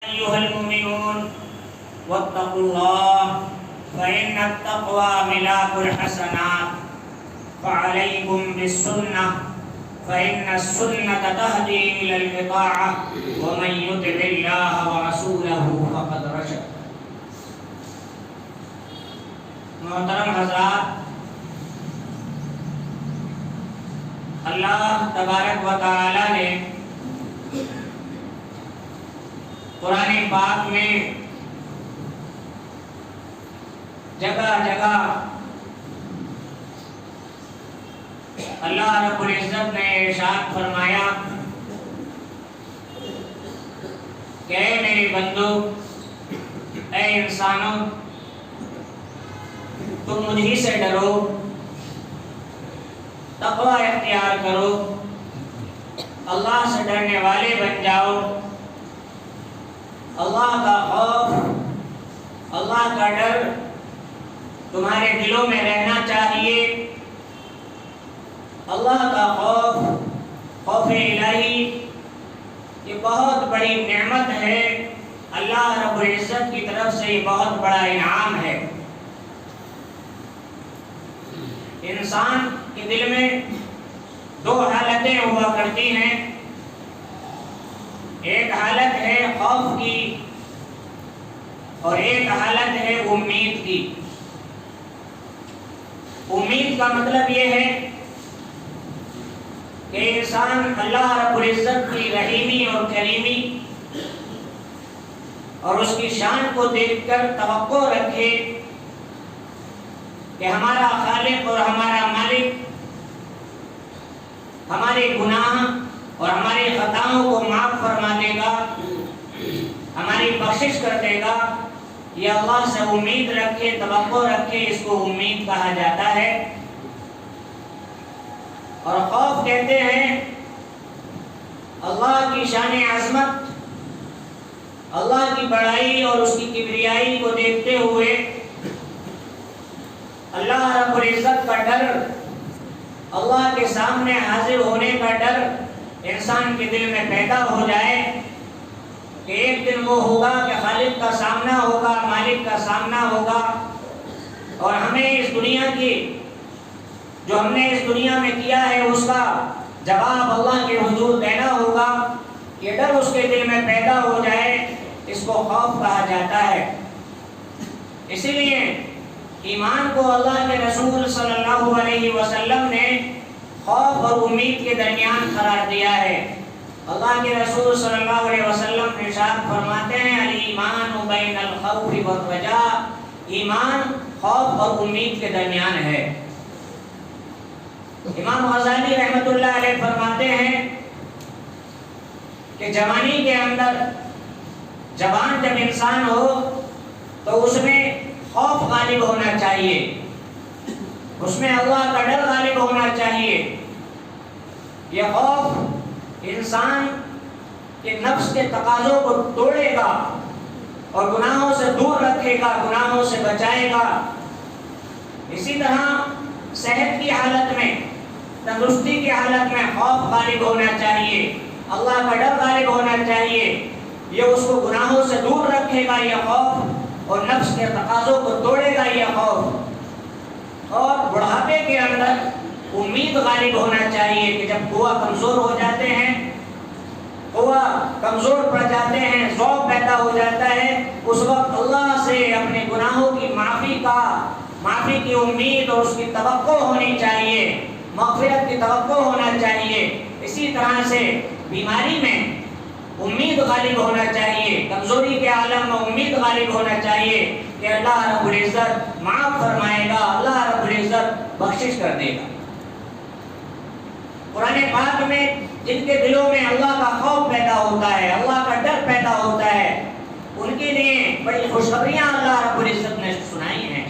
أيها المؤمنون واتقوا الله فإن التقوى ملاك الحسنات فعليكم بالسنة فإن السنة تهدي إلى الإطاعة ومن يطع الله ورسوله فقد رشد. محترم حضرات، اللہ تبارک و تعالی نے قرآن پاک میں جگہ جگہ اللہ رب العزت نے ارشاد فرمایا کہ اے میرے بندو، اے انسانوں، تم مجھ سے ڈرو، تقوی اختیار کرو، اللہ سے ڈرنے والے بن جاؤ۔ اللہ کا خوف، اللہ کا ڈر تمہارے دلوں میں رہنا چاہیے۔ اللہ کا خوف، خوف الہی، یہ بہت بڑی نعمت ہے، اللہ رب العزت کی طرف سے یہ بہت بڑا انعام ہے۔ انسان کے دل میں دو حالتیں ہوا کرتی ہیں، ایک حالت ہے خوف کی اور ایک حالت ہے امید کی۔ امید کا مطلب یہ ہے کہ انسان اللہ رب العزت کی رحیمی اور کریمی اور اس کی شان کو دیکھ کر توقع رکھے کہ ہمارا خالق اور ہمارا مالک ہمارے گناہ اور ہماری خطاؤں کو معاف فرما دے گا، ہماری بخشش کر دے گا۔ یہ اللہ سے امید رکھے، توقع رکھے، اس کو امید کہا جاتا ہے۔ اور خوف کہتے ہیں اللہ کی شان عظمت، اللہ کی بڑائی اور اس کی کبریائی کو دیکھتے ہوئے اللہ رب العزت کا ڈر، اللہ کے سامنے حاضر ہونے کا ڈر انسان کے دل میں پیدا ہو جائے کہ ایک دن وہ ہوگا کہ خالق کا سامنا ہوگا، مالک کا سامنا ہوگا، اور ہمیں اس دنیا کی جو ہم نے اس دنیا میں کیا ہے اس کا جواب اللہ کے حضور دینا ہوگا۔ یہ ڈر اس کے دل میں پیدا ہو جائے، اس کو خوف کہا جاتا ہے۔ اسی لیے ایمان کو اللہ کے رسول صلی اللہ علیہ وسلم نے خوف اور امید کے درمیان قرار دیا ہے۔ اللہ کے رسول صلی اللہ علیہ وسلم ارشاد فرماتے ہیں الایمان بین الخوف والرجاء، ایمان خوف اور امید کے درمیان ہے۔ امام غزالی رحمۃ اللہ علیہ فرماتے ہیں کہ جوانی کے اندر جوان جب انسان ہو تو اس میں خوف غالب ہونا چاہیے، اس میں اللہ کا ڈر غالب ہونا چاہیے۔ یہ خوف انسان کے نفس کے تقاضوں کو توڑے گا اور گناہوں سے دور رکھے گا، گناہوں سے بچائے گا۔ اسی طرح صحت کی حالت میں، تندرستی کی حالت میں خوف غالب ہونا چاہیے، اللہ کا ڈر غالب ہونا چاہیے۔ یہ اس کو گناہوں سے دور رکھے گا یہ خوف، اور نفس کے تقاضوں کو توڑے گا یہ خوف۔ اور بڑھاپے کے اندر امید غالب ہونا چاہیے کہ جب قوا کمزور ہو جاتے ہیں، قوا کمزور پڑ جاتے ہیں، ذوق پیدا ہو جاتا ہے، اس وقت اللہ سے اپنے گناہوں کی معافی کی امید اور اس کی توقع ہونی چاہیے، مغفرت کی توقع ہونا چاہیے۔ اسی طرح سے بیماری میں امید غالب ہونا چاہیے، کمزوری کے عالم میں امید غالب ہونا چاہیے کہ اللہ رب العزت معاف فرمائے گا، اللہ رب العزت بخشش کر دے گا۔ قرآن پاک میں جن کے دلوں میں اللہ کا خوف پیدا ہوتا ہے، اللہ کا ڈر پیدا ہوتا ہے، ان کے لیے بڑی خوشخبریاں اللہ رب العزت نے سنائی ہیں۔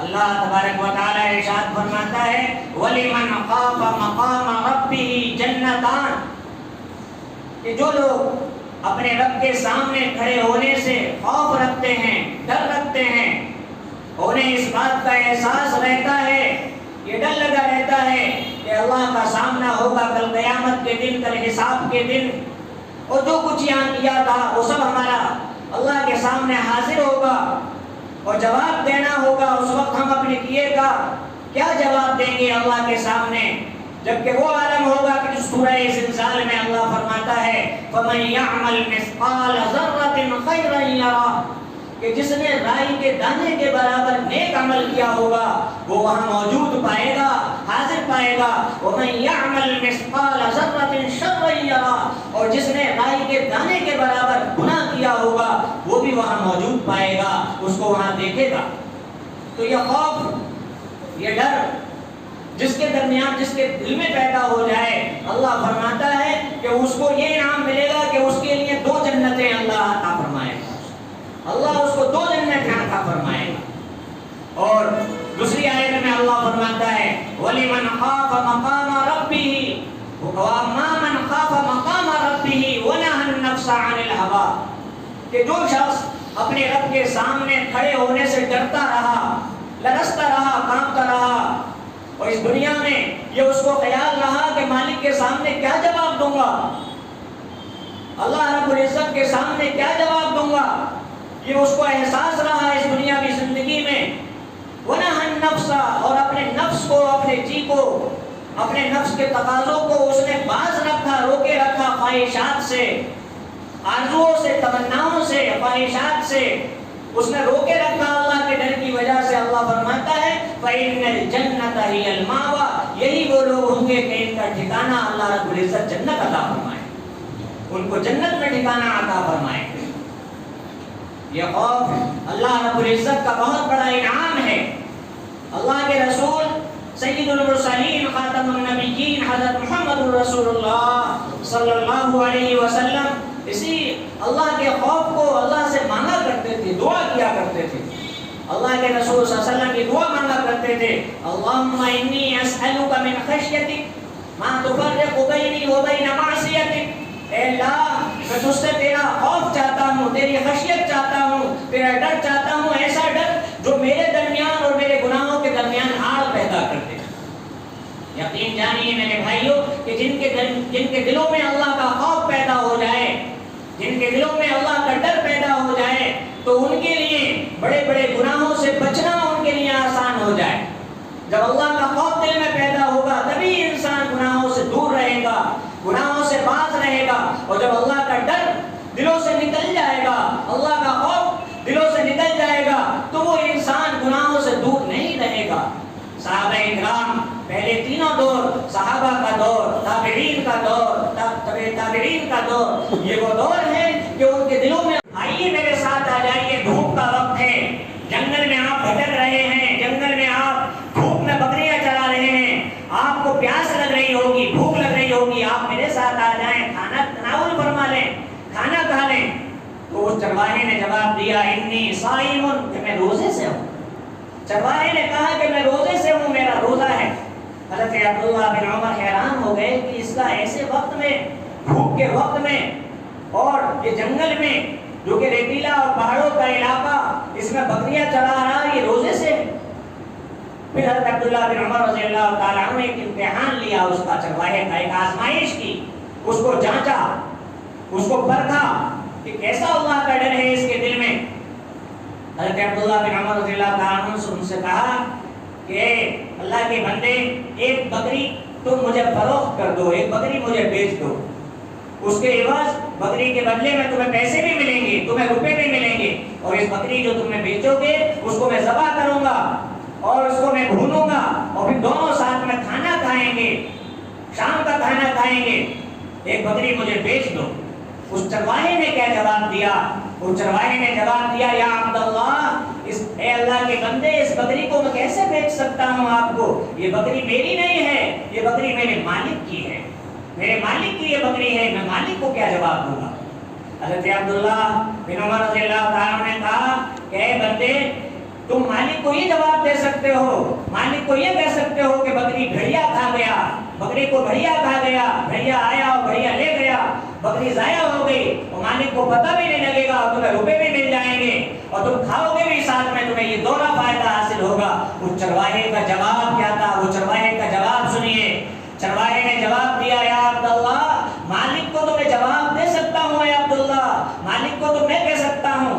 اللہ تبارک و تعالی ارشاد فرماتا ہے وَلِمَنْ خَافَ مَقَامَ رَبِّهِ جَنَّتَانِ، کہ جو لوگ اپنے رب کے سامنے کھڑے ہونے سے خوف رکھتے ہیں، ڈر رکھتے ہیں، انہیں اس بات کا احساس رہتا ہے، یہ ڈر لگا رہتا ہے کہ اللہ کا سامنا ہوگا کل قیامت کے دن، کل حساب کے دن، اور جو کچھ یہاں کیا تھا وہ سب ہمارے اللہ کے سامنے حاضر ہوگا اور جواب دینا ہوگا، اس وقت ہم اپنے کیے کا کیا جواب دیں گے اللہ کے سامنے؟ جبکہ وہ عالم ہوگا کہ جو سورہ زلزال میں اللہ فرماتا ہے فَمَن يَعْمَلْ مِثْقَالَ ذَرَّةٍ خَيْرًا يَرَهُ، کہ جس نے رائی کے دانے کے برابر نیک عمل کیا ہوگا وہ وہاں موجود پائے گا، حاضر پائے گا۔ وَمَن يَعْمَلْ مِثْقَالَ ذَرَّةٍ شَرًّا يَرَهُ، اور جس نے رائی کے دانے کے برابر گناہ کیا ہوگا وہ بھی وہاں موجود پائے گا، اس کو وہاں دیکھے گا۔ تو یہ خوف، یہ ڈر جس کے درمیان، جس کے دل میں پیدا ہو جائے، اللہ فرماتا ہے کہ اس کو یہ انعام ملے گا کہ اس کے لیے 2 جنتیں اللہ عطا فرمائے گا، اللہ اس کو 2 جنتیں عطا فرمائے گا۔ اور دوسری آیت میں اللہ فرماتا ہے وَلِمَنْ خَافَ مَقَامَ رَبِّهِ وَأَمَّا مَنْ خَافَ مَقَامَ رَبِّهِ وَنَهَى النَّفْسَ عَنِ الْهَوَىٰ، کہ جو شخص اپنے رب کے سامنے کھڑے ہونے سے ڈرتا رہا، لرزتا رہا، کانپتا رہا، اور اس دنیا میں یہ اس کو خیال رہا کہ مالک کے سامنے کیا جواب دوں گا، اللہ رب العزت کے سامنے کیا جواب دوں گا، یہ اس کو احساس رہا اس دنیاوی زندگی میں۔ وَنَهَى النَّفْسَ، اور اپنے نفس کو، اپنے جی کو، اپنے نفس کے تقاضوں کو اس نے باز رکھا، روکے رکھا، خواہشات سے، آرزوؤں سے، تمناؤں سے، خواہشات سے اس نے روکے رکھا اللہ کے ڈر کی وجہ سے۔ اللہ فرماتا ہے فَإِنَّ الْجَنَّةَ هِيَ الْمَأْوَىٰ، یہی وہ لوگ ہوں گے کہ ان کا ٹھکانہ اللہ رب العزت جنت عطا فرمائے، ان کو جنت میں ٹھکانہ عطا فرمائے۔ یہ خوف اللہ رب العزت کا بہت بڑا انعام ہے۔ اللہ کے رسول سید المرسلین خاتم النبیین حضرت محمد رسول اللہ صلی اللہ علیہ وسلم اسی اللہ کے خوف کو اللہ سے مانگا کرتے تھے، دعا کیا کرتے تھے۔ اللہ کے رسول صلی اللہ علیہ وسلم کی دعا مانگا کرتے تھے اللہم انی اسألک من خشیتک ما تفرق بینی و بین معصیتک، اے اللہ میں تجھ سے تیرا خوف چاہتا ہوں، تیری خشیت چاہتا ہوں، تیرا ڈر چاہتا ہوں، ایسا ڈر جو میرے درمیان اور میرے گناہوں کے درمیان آڑ پیدا کرتے۔ یقین جانیے میرے بھائیوں کہ جن کے دلوں میں اللہ کا خوف پیدا ہو جائے، جن کے دلوں میں اللہ کا ڈر پیدا ہو جائے تو ان کے لیے بڑے بڑے گناہوں سے بچنا ان کے لیے آسان ہو جائے۔ جب اللہ کا خوف دل میں پیدا ہوگا تبھی انسان گناہوں سے دور رہے گا، گناہوں سے باز رہے گا، اور جب اللہ کا ڈر دلوں سے نکل جائے گا، اللہ کا خوف دلوں سے نکل جائے گا تو وہ انسان گناہوں سے دور نہیں رہے گا۔ صحابہ اکرام پہلے تینوں دور، صحابہ کا دور، تابعین کا دور، تابعین کا دور، یہ وہ دور ہے کہ ان کے دلوں میں، آئیے میرے ساتھ آ جائیے، دھوپ کا وقت ہے، جنگل میں آپ بھٹک رہے ہیں، جنگل میں آپ دھوپ میں بکریاں چلا رہے ہیں، آپ کو پیاس لگ رہی ہوگی، بھوک لگ رہی ہوگی، آپ میرے ساتھ آ جائیں، کھانا تناول فرما لیں، کھانا کھا لیں۔ تو اس چرواہے نے جواب دیا انی صائم، کہ میں روزے سے ہوں۔ چرواہے نے کہا کہ میں روزے سے ہوں، میرا روزہ ہے۔ حضرت عبداللہ بن عمر حیران ہو گئے کہ اس کا ایسے وقت میں، دھوپ کے وقت میں، اور یہ جنگل میں جو کہ ریتیلا اور پہاڑوں کا علاقہ، اس میں بکریاں چلا رہا، یہ روزے سے۔ پھر حضرت عبداللہ بن عمر رضی اللہ تعالیٰ عنہ نے ایک امتحان لیا اس کا، چرواہے کا ایک آزمائش کی، اس کو جانچا، اس کو پرکھا کہ کیسا اللہ کا ڈر ہے اس کے دل میں۔ حضرت عبداللہ بن عمر رضی اللہ تعالیٰ عنہ سے ان سے کہا کہ اللہ کے بندے، ایک بکری تم مجھے فروخت کر دو، ایک بکری مجھے بیچ دو، اس کے عوض بکری کے بدلے میں تمہیں پیسے بھی ملیں گے، تمہیں روپے بھی ملیں گے، اور اس بکری جو تمہیں بیچو گے اس کو میں ذبح کروں گا اور اس کو میں بھونوں گا، اور پھر دونوں ساتھ میں کھانا کھائیں گے، شام کا کھانا کھائیں گے، ایک بکری مجھے بیچ دو۔ اس چرواہے نے کیا جواب دیا؟ اس چرواہے نے جواب دیا یا عبداللہ، اے اللہ کے بندے، اس بکری کو میں کیسے بیچ سکتا ہوں آپ کو؟ یہ بکری میری نہیں ہے، یہ بکری میرے مالک کی ہے، میرے مالک کی یہ بکری ہے، میں مالک کو کیا جواب دوں گا؟ حضرت عبداللہ بن عمر رضی اللہ تعالیٰ نے کہا کہ اے بندے، تم مالک کو یہ جواب دے سکتے ہو، مالک کو یہ کہہ سکتے ہو کہ بکری بھیڑیا کھا گیا، بکری کو بھیڑیا کھا گیا، بھیڑیا آیا اور بھیڑیا لے گیا، بکری ضائع ہو گئی، اور مالک کو پتہ بھی نہیں لگے گا، اور تمہیں روپے بھی مل جائیں گے، اور تم کھاؤ گے بھی ساتھ میں، تمہیں یہ دونوں فائدہ حاصل ہوگا۔ اس چرواہے کا جواب کیا تھا؟ وہ چرواہے کا جواب سنیے۔ چرواہے نے جواب دیا یا عبداللہ، مالک کو تو میں جواب دے سکتا ہوں، اے عبداللہ، مالک کو تو میں کہہ سکتا ہوں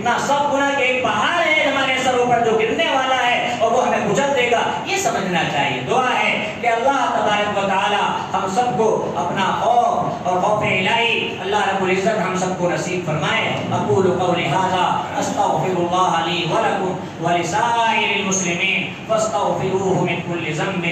اتنا سب گناہ کہ ایک پہاڑ ہے ہمارے سروں پر جو گرنے والا ہے اور وہ ہمیں کچل دے گا، یہ سمجھنا چاہیے۔ دعا ہے کہ اللہ تبارک و تعالی ہم سب کو اپنا خوف اور خوف الہی اللہ رب العزت ہم سب کو نصیب فرمائے۔ اقول قولی ھذا استغفر اللہ لی ولکم ولسائر المسلمین فاستغفروہ من کل ذنب۔